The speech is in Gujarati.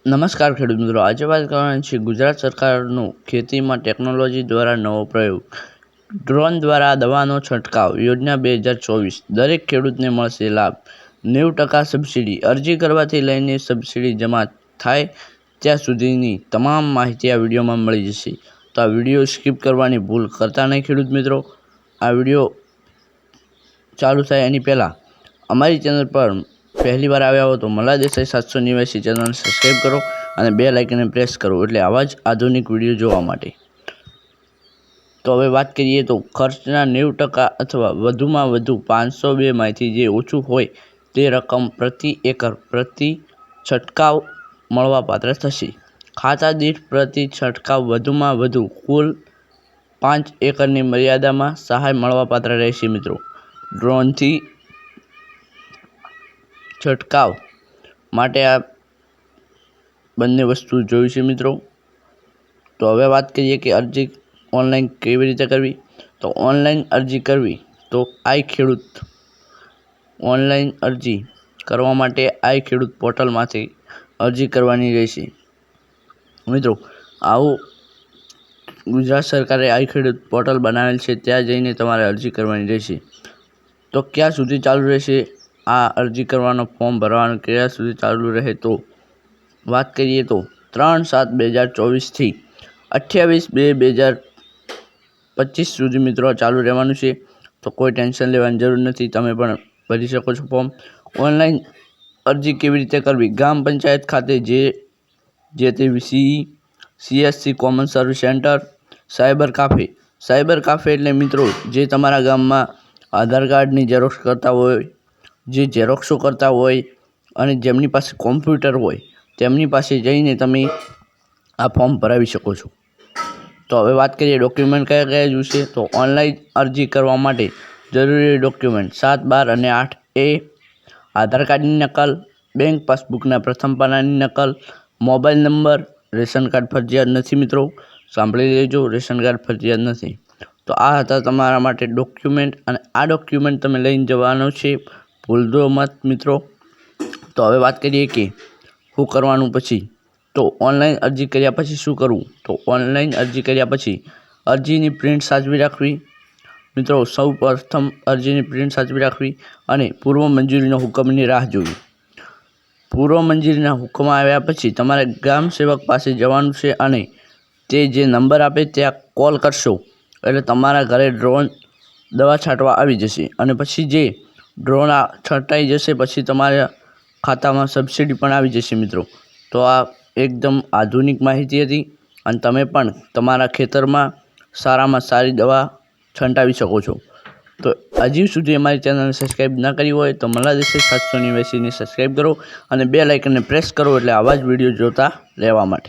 નમસ્કાર ખેડૂત મિત્રો, આજે વાત કરવાની છે ગુજરાત સરકારનો ખેતીમાં ટેકનોલોજી દ્વારા નવો પ્રયોગ. ડ્રોન દ્વારા દવાનો છંટકાવ યોજના 2024 દરેક ખેડૂતને મળશે લાભ. 90% સબસિડી. અરજી કરવાથી લઈને સબસિડી જમા થાય ત્યાં સુધીની તમામ માહિતી આ વિડીયોમાં મળી જશે. તો આ વિડીયો સ્કીપ કરવાની ભૂલ કરતા નહીં ખેડૂત મિત્રો. આ વિડીયો ચાલુ થાય એની પહેલાં અમારી ચેનલ પર પહેલી વાર આવ્યા હો તો મલ્હાર દેસાઈ 789 ચેનલને સબસ્ક્રાઈબ કરો અને બેલ આઇકનને પ્રેસ કરો એટલે આવા જ આધુનિક વિડીયો જોવા માટે. તો હવે વાત કરીએ તો ખર્ચના 90% અથવા વધુમાં વધુ 502 માંથી જે ઓછું હોય તે રકમ પ્રતિ એકર પ્રતિ છંટકાવ મળવાપાત્ર થશે. ખાતા દીઠ પ્રતિ છંટકાવ વધુમાં વધુ કુલ 5 એકરની મર્યાદામાં સહાય મળવાપાત્ર રહેશે મિત્રો. ડ્રોનથી છંટકાવ માટે આ બંને વસ્તુ જોઈ છે મિત્રો. તો હવે વાત કરીએ કે અરજી ઓનલાઈન કેવી રીતે કરવી. તો ઓનલાઈન અરજી કરવી તો ખેડૂત ઓનલાઈન અરજી કરવા માટે ખેડૂત પોર્ટલમાંથી અરજી કરવાની રહેશે મિત્રો. આવું ગુજરાત સરકારે ખેડૂત પોર્ટલ બનાવેલ છે, ત્યાં જઈને તમારે અરજી કરવાની રહેશે. તો ક્યાં સુધી ચાલુ રહેશે આ અરજી કરવાનો ફોર્મ ભરવાનું, ક્યાં સુધી ચાલુ રહે તો વાત કરીએ તો 3/7/2024 થી 28/2/2025 સુધી મિત્રો ચાલુ રહેવાનું છે. તો કોઈ ટેન્શન લેવાની જરૂર નથી, તમે પણ ભરી શકો છો ફોર્મ. ઓનલાઈન અરજી કેવી રીતે કરવી. ગ્રામ પંચાયત ખાતે જે તે CSC common service centre, cyber cafe એટલે મિત્રો જે તમારા ગામમાં આધાર કાર્ડની ઝેરોક્ષ કરતા હોય, જે ઝેરોક્ષો કરતા હોય અને જેમની પાસે કોમ્પ્યુટર હોય તેમની પાસે જઈને તમે આ ફોર્મ ભરાવી શકો છો. તો હવે વાત કરીએ ડોક્યુમેન્ટ કયા કયા જોઈશે. તો ઓનલાઈન અરજી કરવા માટે જરૂરી ડોક્યુમેન્ટ 7, 12 અને 8A, આધાર કાર્ડની નકલ, બેંક પાસબુકના પ્રથમ પાનાની નકલ, મોબાઈલ નંબર. રેશન કાર્ડ ફરજિયાત નથી મિત્રો, સાંભળી લેજો, રેશન કાર્ડ ફરજિયાત નથી. તો આ હતા તમારા માટે ડોક્યુમેન્ટ અને આ ડોક્યુમેન્ટ તમે લઈને જવાનો છે, ભૂલજો મત મિત્રો. તો હવે વાત કરીએ કે શું કરવાનું પછી. તો ઓનલાઈન અરજી કર્યા પછી શું કરવું. તો ઓનલાઈન અરજી કર્યા પછી અરજીની પ્રિન્ટ સાચવી રાખવી મિત્રો. સૌ પ્રથમ અરજીની પ્રિન્ટ સાચવી રાખવી અને પૂર્વ મંજૂરીનો હુકમની રાહ જોવી. પૂર્વ મંજૂરીના હુકમ આવ્યા પછી તમારે ગ્રામ સેવક પાસે જવાનું છે અને તે જે નંબર આપે ત્યાં કોલ કરશો એટલે તમારા ઘરે ડ્રોન દવા છાંટવા આવી જશે અને પછી જે ડ્રોન છંટાઈ જશે પછી તમારા ખાતામાં સબસિડી પણ આવી જશે મિત્રો. તો આ એકદમ આધુનિક માહિતી હતી અને તમે પણ તમારા ખેતરમાં સારામાં સારી દવા છંટાવી શકો છો. તો હજી સુધી અમારી ચેનલને સબસ્ક્રાઈબ ન કરી હોય તો મલ્હાર દેસાઈ 789ને સબસ્ક્રાઈબ કરો અને બેલ આઇકનને પ્રેસ કરો એટલે આવા જ વિડીયો જોતા રહેવા માટે.